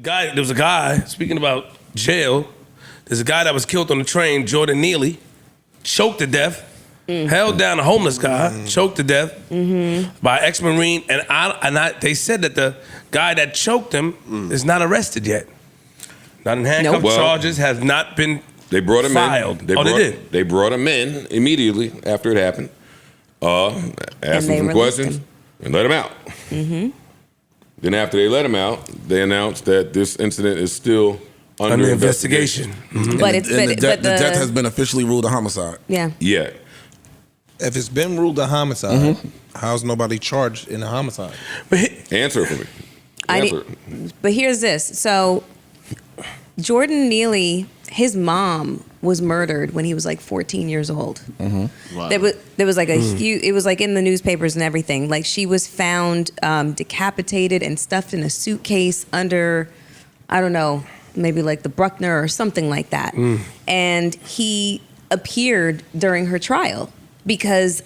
there was a guy, speaking about jail, there's a guy that was killed on the train, Jordan Neely, choked to death, held down a homeless guy, choked to death by an ex-Marine, and they said that the guy that choked him is not arrested yet. Not in handcuff charges, has not been They brought him filed. in. They did? They brought him in immediately after it happened, asked him some questions, and let him out. Then after they let him out, they announced that this incident is still under investigation. But the death has been officially ruled a homicide. Yeah. Yeah. If it's been ruled a homicide, how's nobody charged in a homicide? Answer for me. But here's this. So Jordan Neely, his mom was murdered when he was like 14 years old. Wow. There was like a huge, it was like in the newspapers and everything. Like she was found decapitated and stuffed in a suitcase under, I don't know, maybe like the Bruckner or something like that. And he appeared during her trial because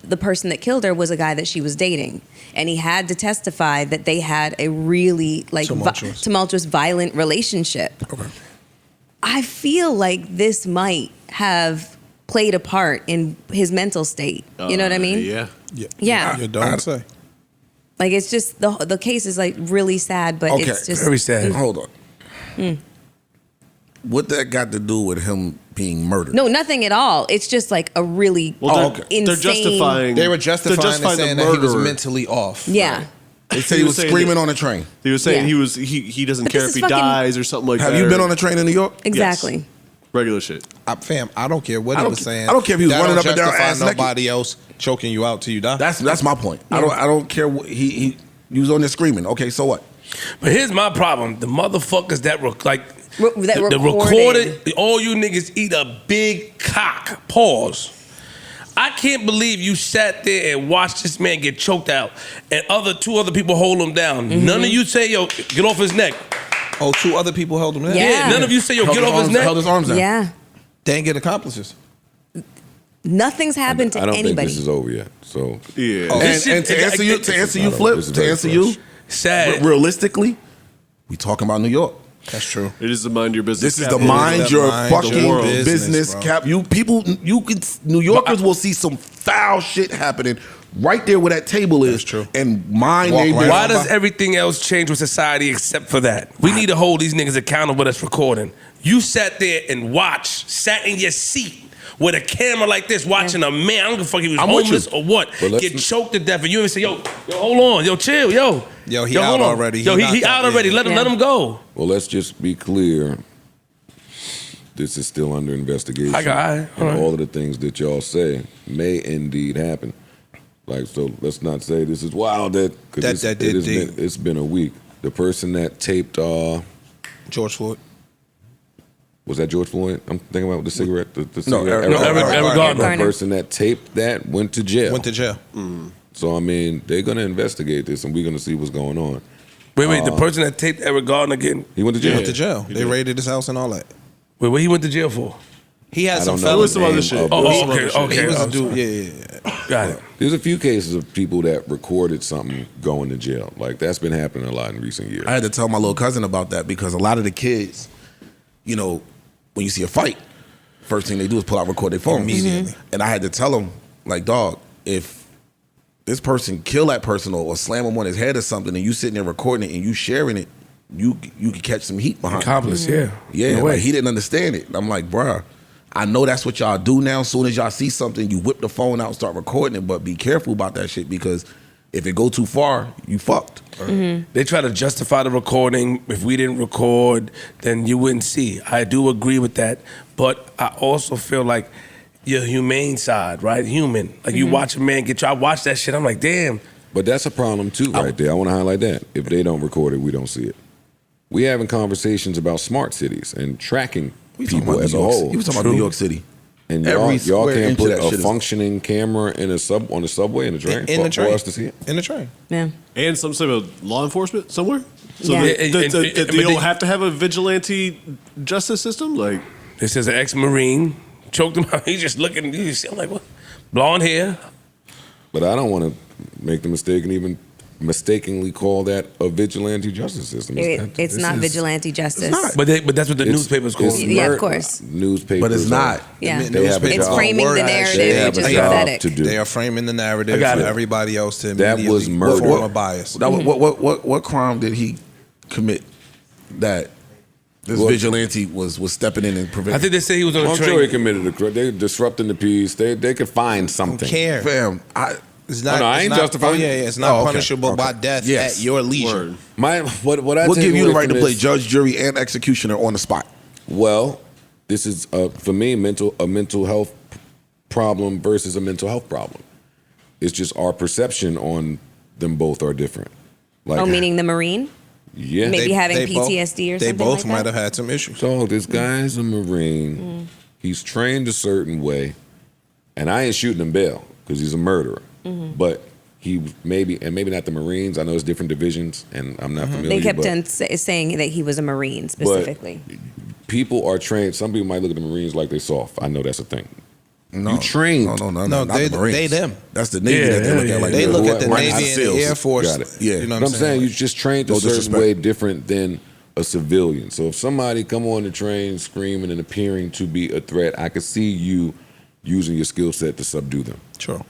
the person that killed her was a guy that she was dating. And he had to testify that they had a really like tumultuous, violent relationship. Okay. I feel like this might have played a part in his mental state. You know what I mean? Yeah. You don't say. Like it's just the case is like really sad, but it's just very sad. Hold on. What that got to do with him being murdered? No, nothing at all. It's just like a really insane. They're justifying. They were justifying and saying that he was mentally off. Yeah. They said he was screaming on the train. He was saying Yeah. he doesn't But care this if is he fucking- dies or something like that. Have you been on a train in New York? Exactly. Yes. Regular shit. Fam, I don't care what he was saying. I don't care if he was That running don't up and down justify ass naked. nobody else choking you out till you die. That's my point. I don't care what he was on there screaming. Okay, so what? But here's my problem: the motherfuckers that were like That the recorded. all you niggas eat a big cock. Pause. I can't believe you sat there and watched this man get choked out, and two other people hold him down. None of you say, "Yo, get off his neck." Oh, 2 other people held him down. Yeah. None of you say, "Yo, Held get his off his arms- neck." Held his arms down. Yeah. They ain't get accomplices. Nothing's happened to I don't anybody. think this is over yet. So Yeah. And to answer you, Flip, This is to very answer fresh. you, Sad. realistically, we talking about New York. That's true. It is the mind your business. This is the capital. mind your Mind your fucking world business business, bro. cap. New Yorkers will see some foul shit happening right there where that table is. That's true. And mind Walk they right Why on does by. everything else change with society except for that? We need to hold these niggas accountable that's recording. You sat there and sat in your seat with a camera like this, watching a man, I don't give a fuck if he was I'm with homeless you. or what, But let's- get choked to death, and you even say, yo, hold on, yo, chill, yo. Yo, he hold out on. already. Yo, He he knocked out out, already. yeah. Let him go. Well, let's just be clear. This is still under investigation. All and right. all of the things that y'all say may indeed happen. Like, so let's not say this is wild. It's been a week. The person that taped, George Floyd. was that George Floyd? I'm thinking about the cigarette. The No, cigarette. Eric Gardner. The person that taped that went to jail. Went to jail. So, I mean, they're going to investigate this, and we're going to see what's going on. Wait, the person that taped Eric Gardner again, He went to jail. Went to jail. They raided his house and all that. wait, what he went to jail for? He had I some don't know. There was felonies. some other name shit. of Oh, the- okay. He was a I'm dude. sorry. Yeah. Got it. There's a few cases of people that recorded something going to jail. Like, that's been happening a lot in recent years. I had to tell my little cousin about that because a lot of the kids, you know, when you see a fight, first thing they do is pull out, record their phone Immediately. And I had to tell them, like, dog, if this person kill that person or slam him on his head or something, and you sitting there recording it and you sharing it, you could catch some heat behind it. Accomplice, yeah. Yeah, No way. like he didn't understand it. I'm like, bruh, I know that's what y'all do now. As soon as y'all see something, you whip the phone out and start recording it, but be careful about that shit because if it go too far, you fucked. They try to justify the recording. If we didn't record, then you wouldn't see. I do agree with that, but I also feel like your humane side, right? Human. Like you watch a man get I watch that shit. I'm like, damn. But that's a problem too, right there. I want to highlight that. If they don't record it, we don't see it. We having conversations about smart cities and tracking people as a whole. He was talking about New York City. And Every y'all square can't inch put of that a shit is- functioning camera in on the subway in the train In the train. for us to see it. In the train. Yeah. And some sort of law enforcement somewhere. So Yeah. they But don't they- have to have a vigilante justice system. Like, This is an ex-Marine choked him out. He's just looking. I'm like, what? Blonde hair. But I don't want to make the mistake and even mistakenly call that a vigilante justice system. It's not vigilante justice. not. But that's what the newspapers call it. Yeah, of course. Newspapers, But it's not. Yeah. They have a It's job. framing the They narrative, have which a is job pathetic. to do. They are framing the narrative got for it. everybody else to That immediately was murder. form a bias. What crime did he commit that this vigilante was stepping in and I preventing? think they say he was on a I'm train. sure he committed a crime. They're disrupting the peace. They could find Who something. cares? Fam, It's not. no, I it's ain't not, justifying. Oh yeah, it's not okay, punishable by okay. death Yes. at your leisure. Word. What I we'll take give you the away right to from play this- judge, jury, and executioner on the spot. Well, this is for me a mental health problem versus a mental health problem. It's just our perception on them both are different. Like, Oh, meaning the Marine? yeah, Maybe having both- PTSD or They something both like might that? have had some issues. So this guy's a Marine. He's trained a certain way, and I ain't shooting him bail because he's a murderer. But he maybe not the Marines. I know it's different divisions, and I'm not familiar. They kept but on saying that he was a Marine specifically. people are trained. Some people might look at the Marines like they're soft. I know that's a thing. No, You trained. No, No, not they- the Marines. they them. That's the Navy Yeah, that they look yeah, at like They that. look at the Right, Navy and SEALs. the Air Force. Got it. Yeah. You know But what I'm saying you Like, just trained a No certain disrespect. way different than a civilian. So if somebody come on the train screaming and appearing to be a threat, I could see you using your skill set to subdue them True.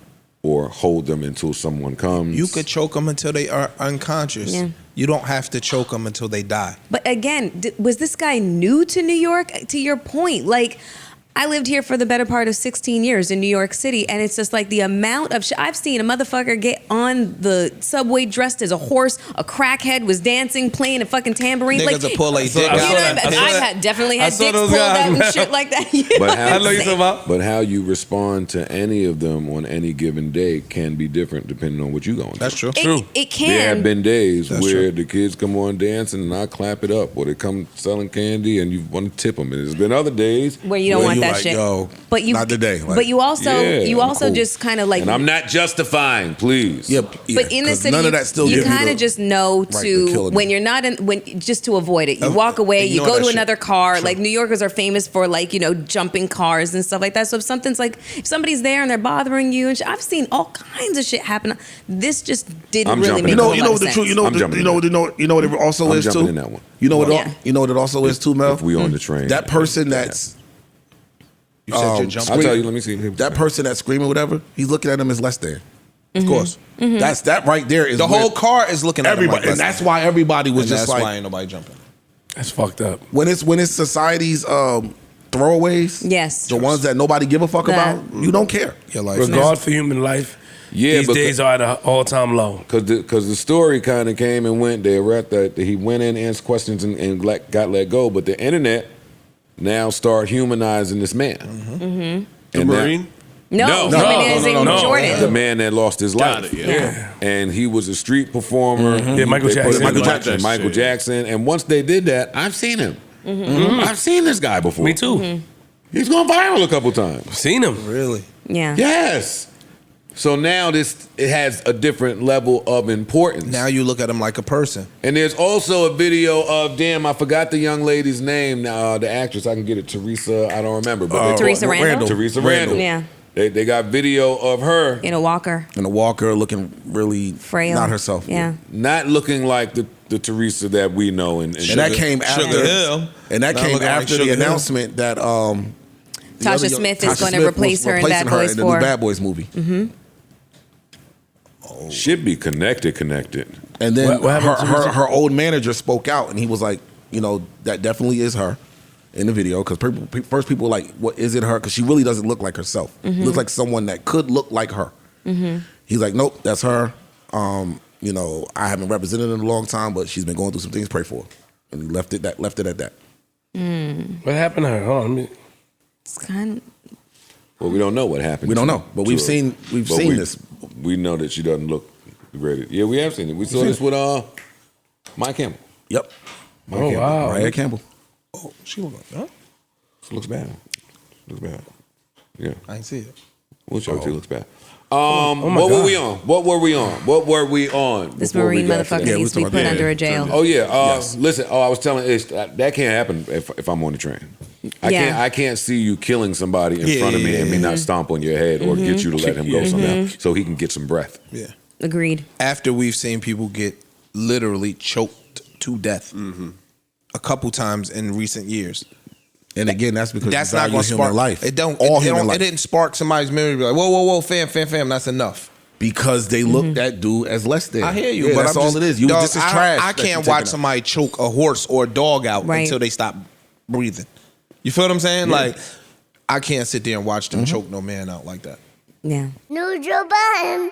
or hold them until someone comes. You could choke them until they are unconscious. Yeah. You don't have to choke them until they die. But again, was this guy new to New York? To your point, like, I lived here for the better part of 16 years in New York City, and it's just like the amount of I've seen a motherfucker get on the subway dressed as a horse. A crackhead was dancing, playing a fucking tambourine. Niggas will pull a dick I You saw know, out. that. I saw I've that. had, definitely I had saw dicks those pulled guys, out and man. shit like that. You But know how- what I I'm know you're saying? talking about. But how you respond to any of them on any given day can be different depending on what you're going through. That's true. True. It There have can. been days That's where true. the kids come on dancing and I clap it up, or they come selling candy and you want to tip them. And there's been other days Where you don't Where want you that like, shit. yo, but you not today. Like, but you also Yeah, I'm cool. just kind of like and I'm not justifying, please. yeah, But in the 'cause city, none of that still you give kind the of just know right to to kill a when nigga. you're not in just to avoid it. You walk away. You ignore go that to shit. another car. Like New Yorkers are famous for jumping cars and stuff like that. So if something's like if somebody's there and they're bothering you, and I've seen all kinds of shit happen. This just didn't I'm really jumping make in. a You whole know lot what of the sense. truth. You know I'm jumping in you know what it also I'm is jumping too. in that one. You know what? Yeah. You know what it also is too, Mel. If we on the train, That person that's You said you're jumping. I'll tell you. Let me see. that person that's screaming whatever. He's looking at him as less than. Of course. That's that right there is The where whole car is looking at everybody, him and that's why everybody was and just that's like why ain't nobody jumping. That's fucked up. when it's society's throwaways. Yes. the ones that nobody give a fuck That- about. You don't care. Your life. Regard for human life. Yeah, these but- days are at an all-time low. Because the story kind of came and went. They were at that he went in, answered questions, and got let go. But the internet now start humanizing this man. The And now- Marine? No, No, humanizing no. Jordan. the man that lost his Got life. it, yeah. And he was a street performer. Yeah, Michael They put Jackson. him in Michael Jackson. Michael Jackson. And once they did that, I've seen him. I've seen this guy before. Me too. He's gone viral a couple times. Seen him. Really? Yeah. Yes. So now it has a different level of importance. Now you look at him like a person. And there's also a video of, I forgot the young lady's name, the actress. I can get it, Teresa, I don't remember. But Teresa Randall? Teresa Randall. Yeah. They got video of her In a walker. And a walker looking really Frail. not herself. Yeah. not looking like the Teresa that we know. And And that came after. Sugar Hill. And that Not came looking like after the Sugar Hill. announcement that the Tasha other Smith is Tasha going to Smith replace was her in replacing Bad Boys in the 4. new Bad Boys movie. should be connected. And then What happened to Teresa? her old manager spoke out, and he was like, that definitely is her in the video. Because first people were like, what, is it her? Because she really doesn't look like herself. Looks like someone that could look like her. He's like, nope, that's her. I haven't represented her in a long time, but she's been going through some things. Pray for her. And he left it at that. What happened to her? Hold on. It's kind of. Well, we don't know what happened. We don't to- know, but to we've her. seen But this. We know that she doesn't look great. Yeah, we have seen it. We saw this with Mike Campbell. Yep. Mike Oh, Campbell. wow. Mariah Campbell. Oh, she look like that. Looks bad. Looks bad. Yeah. I ain't see it. We'll show it to you. Looks bad. my What were God. we on? What were we on? This before we Marine got to that? motherfucker Yeah, we needs to be talking put about- under a jail. Oh yeah. Listen. I was telling Ish that can't happen if I'm on the train. Yeah. I can't see you killing somebody in front of me and me not stomp on your head or get you to let him go somehow so he can get some breath. Yeah. Agreed. After we've seen people get literally choked to death a couple times in recent years. And again, that's because That's you not value going to human spark life. It don't. All It, human don't life. it didn't spark somebody's memory. Be like, whoa, fam. That's enough. Because they looked at dude as less than. I hear you, Yeah, but that's I'm all just, it is. You dog, this is I, trash. I that you can't taking watch out. somebody choke a horse or a dog out Right. until they stop breathing. You feel what I'm saying? Yeah. Like, I can't sit there and watch them choke no man out like that. Yeah. Neutral button.